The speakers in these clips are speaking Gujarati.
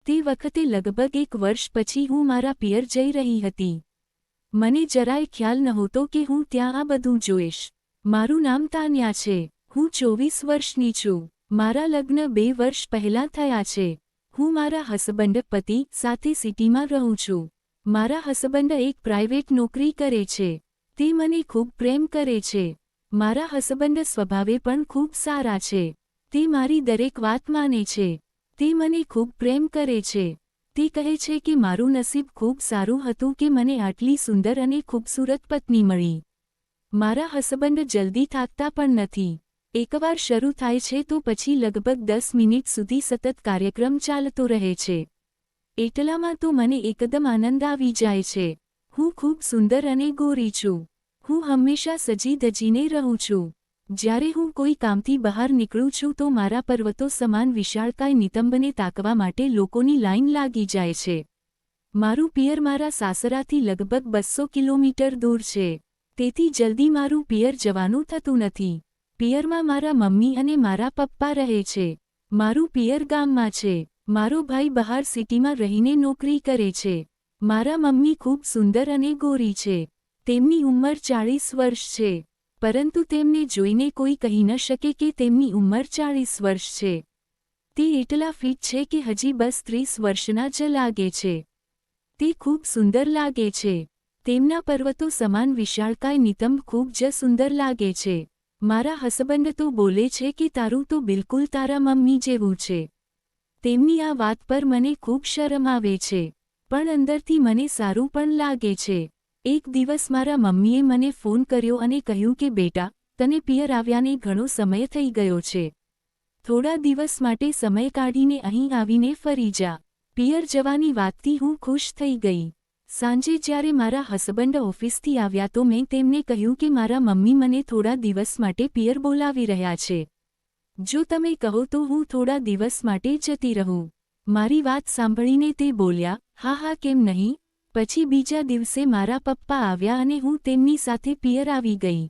તે વખતે લગભગ 1 વર્ષ પછી હું મારા પિયર જઈ રહી હતી. મને જરાય ખ્યાલ નહોતો કે હું ત્યાં આ બધું જોઈશ. મારું નામ તાન્યા છે. હું 24 વર્ષની છું. મારા લગ્ન 2 વર્ષ પહેલાં થયા છે. હું મારા હસબન્ડ પતિ સાથે સિટીમાં રહું છું. મારા હસબન્ડ એક પ્રાઇવેટ નોકરી કરે છે. તે મને ખૂબ પ્રેમ કરે છે. મારા હસબન્ડ સ્વભાવે પણ ખૂબ સારા છે. તે મારી દરેક વાત માને છે. તે મને ખૂબ પ્રેમ કરે છે. તે કહે છે કે મારું નસીબ ખૂબ સારું હતું કે મને આટલી સુંદર અને ખૂબસૂરત પત્ની મળી. મારા હસબન્ડ જલ્દી થાકતા પણ નથી. એકવાર શરૂ થાય છે તો પછી લગભગ 10 મિનિટ સુધી સતત કાર્યક્રમ ચાલતો રહે છે. એટલામાં તો મને એકદમ આનંદ આવી જાય છે. હું ખૂબ સુંદર અને ગોરી છું. હું હંમેશા સજી ધજીને રહું છું. જ્યારે હું કોઈ કામથી બહાર નીકળું છું તો મારા પર્વતો સમાન વિશાળકાય નિતંબને તાકવા માટે લોકોની લાઈન લાગી જાય છે. મારું પિયર મારા સાસરાથી લગભગ 200 કિલોમીટર દૂર છે. તેથી જલ્દી મારું પિયર જવાનું થતું નથી. પિયરમાં મારા મમ્મી અને મારા પપ્પા રહે છે. મારું પિયર ગામમાં છે. મારો ભાઈ બહાર સિટીમાં રહીને નોકરી કરે છે. મારા મમ્મી ખૂબ સુંદર અને ગોરી છે. તેમની ઉંમર 40 વર્ષ છે. પરંતુ તેમને જોઈને કોઈ કહી ન શકે કે તેમની ઉંમર 40 વર્ષ છે. તે એટલા ફિટ છે કે હજી બસ 30 વર્ષના જ લાગે છે. તે ખૂબ સુંદર લાગે છે. તેમના પર્વતો સમાન વિશાળકાય નિતંબ ખૂબ જ સુંદર લાગે છે. મારા હસબન્ડ તો બોલે છે કે તારું તો બિલકુલ તારા મમ્મી જેવું છે. તેમની આ વાત પર મને ખૂબ શરમ આવે છે. પણ અંદરથી મને સારું પણ લાગે છે. એક દિવસ મારા મમ્મીએ મને ફોન કર્યો અને કહ્યું કે બેટા, તને પિયર આવ્યાને ઘણો સમય થઈ ગયો છે. થોડા દિવસ માટે સમય કાઢીને અહીં આવીને ફરી જા. પિયર જવાની વાતથી હું ખુશ થઈ ગઈ. સાંજે જ્યારે મારા હસબન્ડ ઓફિસથી આવ્યા તો મેં તેમને કહ્યું કે મારા મમ્મી મને થોડા દિવસ માટે પિયર બોલાવી રહ્યા છે. જો તમે કહો તો હું થોડા દિવસ માટે જતી રહું. મારી વાત સાંભળીને તે બોલ્યા, હા હા કેમ નહીં. પછી બીજા દિવસે મારા પપ્પા આવ્યા અને હું તેમની સાથે પિયર આવી ગઈ.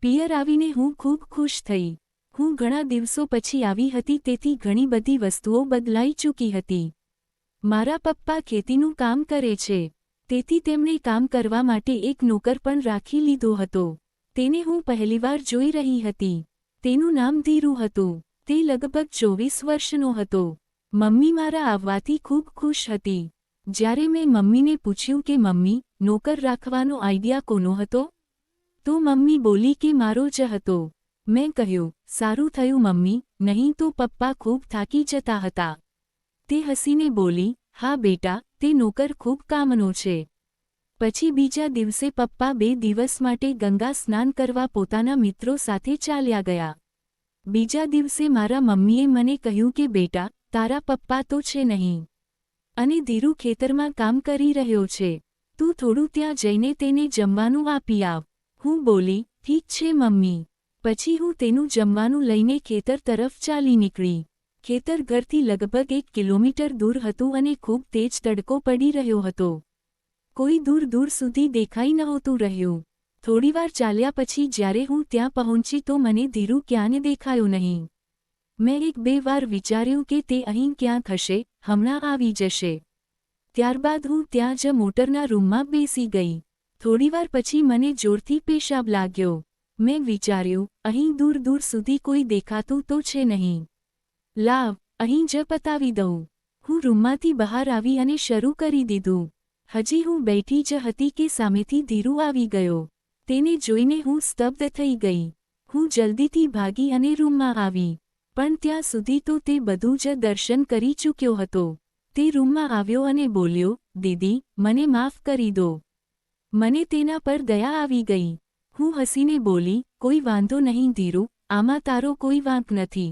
પિયર આવીને હું ખૂબ ખુશ થઈ. હું ઘણા દિવસો પછી આવી હતી તેથી ઘણી બધી વસ્તુઓ બદલાઈ ચૂકી હતી. મારા પપ્પા ખેતીનું કામ કરે છે. તેથી તેમણે કામ કરવા માટે એક નોકર પણ રાખી લીધો હતો. તેને હું પહેલીવાર જોઈ રહી હતી. તેનું નામ ધીરુ હતું. તે લગભગ 24 વર્ષનો હતો. મમ્મી મારા આવવાથી ખૂબ ખુશ હતી. જ્યારે મેં મમ્મીને પૂછ્યું કે મમ્મી, નોકર રાખવાનો આઈડિયા કોનો હતો? તો મમ્મી બોલી કે મારો જ હતો. મેં કહ્યું, સારું થયું મમ્મી, નહીં તો પપ્પા ખૂબ થાકી જતા હતા. તે હસીને બોલી, હા બેટા, તે નોકર ખૂબ કામનો છે. પછી બીજા દિવસે પપ્પા 2 દિવસ માટે ગંગા સ્નાન કરવા પોતાના મિત્રો સાથે ચાલ્યા ગયા. બીજા દિવસે મારા મમ્મીએ મને કહ્યું કે બેટા, તારા પપ્પા તો છે નહીં. અને ધીરુ ખેતરમાં કામ કરી રહ્યો છે. તું થોડું ત્યાં જઈને તેને જમવાનું આપી આવ. હું બોલી, ઠીક છે મમ્મી. પછી હું તેનું જમવાનું લઈને ખેતર તરફ ચાલી નીકળી. ખેતર ઘરથી લગભગ 1 કિલોમીટર દૂર હતું અને ખૂબ તેજ તડકો પડી રહ્યો હતો. કોઈ દૂર દૂર સુધી દેખાઈ નહોતું રહ્યું. થોડીવાર ચાલ્યા પછી જ્યારે હું ત્યાં પહોંચી તો મને ધીરુ ક્યાંય દેખાયો નહીં. મેં 1-2 વાર વિચાર્યું કે તે અહીં ક્યાંક હશે, હમણાં આવી જશે. ત્યારબાદ હું ત્યાં જ મોટરના રૂમમાં બેસી ગઈ. થોડીવાર પછી મને જોરથી પેશાબ લાગ્યો. મેં વિચાર્યું, અહીં દૂર દૂર સુધી કોઈ દેખાતું તો છે નહીં. લાવ, અહીં જ પતાવી દઉં. હું રૂમમાંથી બહાર આવી અને શરૂ કરી દીધું. હજી હું બેઠી જ હતી કે સામેથી ધીરુ આવી ગયો. તેને જોઈને હું સ્તબ્ધ થઈ ગઈ. હું જલ્દીથી ભાગી અને રૂમમાં આવી. પણ ત્યાં સુધી તો તે બધું જ દર્શન કરી ચૂક્યો હતો. તે રૂમમાં આવ્યો અને બોલ્યો, દીદી, મને માફ કરી દો. મને તેના પર દયા આવી ગઈ. હું હસીને બોલી, કોઈ વાંધો નહીં ધીરુ, આમાં તારો કોઈ વાંક નથી.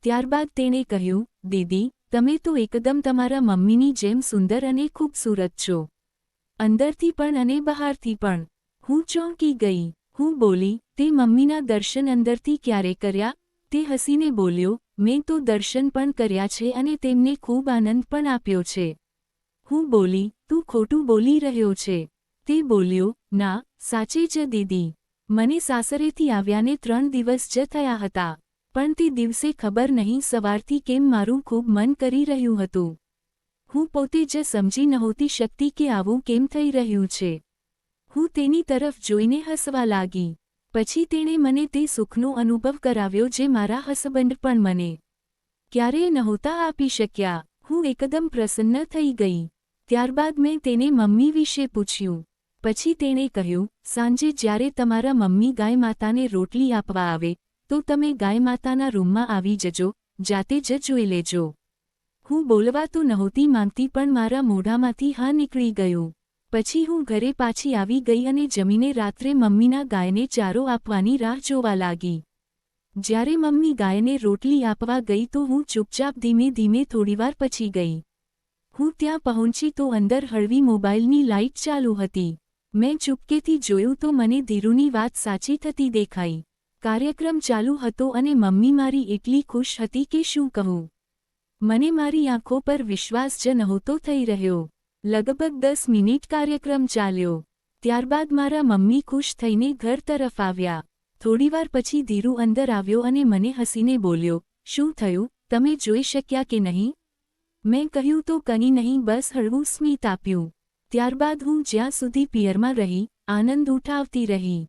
ત્યારબાદ તેણે કહ્યું, દીદી, તમે તો એકદમ તમારા મમ્મીની જેમ સુંદર અને ખૂબસૂરત છો. અંદરથી પણ અને બહારથી પણ. હું ચોંકી ગઈ. હું બોલી, તે મમ્મીના દર્શન અંદરથી ક્યારે કર્યા? તે હસીને બોલ્યો, મેં તો દર્શન પણ કર્યા છે અને તેમને ખૂબ આનંદ પણ આપ્યો છે. હું બોલી, તું ખોટું બોલી રહ્યો છે. તે બોલ્યો, ના, સાચે જ દીદી. મને સાસરેથી આવ્યાને 3 દિવસ જ થયા હતા. પણ તે દિવસે ખબર નહીં સવારથી કેમ મારું ખૂબ મન કરી રહ્યું હતું. હું પોતે જ સમજી નહોતી શકતી કે આવું કેમ થઈ રહ્યું છે. હું તેની તરફ જોઈને હસવા લાગી. પછી તેણે મને તે સુખનો અનુભવ કરાવ્યો જે મારા હસબન્ડ પણ મને ક્યારેય નહોતા આપી શક્યા. હું એકદમ પ્રસન્ન થઈ ગઈ. ત્યારબાદ મેં તેને મમ્મી વિશે પૂછ્યું. પછી તેણે કહ્યું, સાંજે જ્યારે તમારા મમ્મી ગાય માતાને રોટલી આપવા આવે તો તમે ગાય માતાના રૂમમાં આવી જજો, જાતે જ જોઈ લેજો. હું બોલવા તો નહોતી માંગતી પણ મારા મોઢામાંથી હા નીકળી ગયું. પછી હું ઘરે પાછી આવી ગઈ અને જમીને રાત્રે મમ્મીના ગાયને ચારો આપવાની રાહ જોવા લાગી. જ્યારે મમ્મી ગાયને રોટલી આપવા ગઈ તો હું ચૂપચાપ ધીમે ધીમે થોડીવાર પછી ગઈ. હું ત્યાં પહોંચી તો અંદર હળવી મોબાઈલની લાઇટ ચાલુ હતી. મેં ચૂપકેથી જોયું તો મને ધીરુની વાત સાચી થતી દેખાઈ. કાર્યક્રમ ચાલુ હતો અને મમ્મી મારી એટલી ખુશ હતી કે શું કહું. મને મારી આંખો પર વિશ્વાસ જ નહોતો થઈ રહ્યો. લગભગ 10 મિનિટ કાર્યક્રમ ચાલ્યો. ત્યારબાદ મારા મમ્મી ખુશ થઈને ઘર તરફ આવ્યા. થોડીવાર પછી ધીરુ અંદર આવ્યો અને મને હસીને બોલ્યો, શું થયું, તમે જોઈ શક્યા કે નહીં? મેં કહ્યું તો કંઈ નહીં, બસ હળવું સ્મિત આપ્યું. ત્યારબાદ હું જ્યાં સુધી પિયરમાં રહી, આનંદ ઉઠાવતી રહી.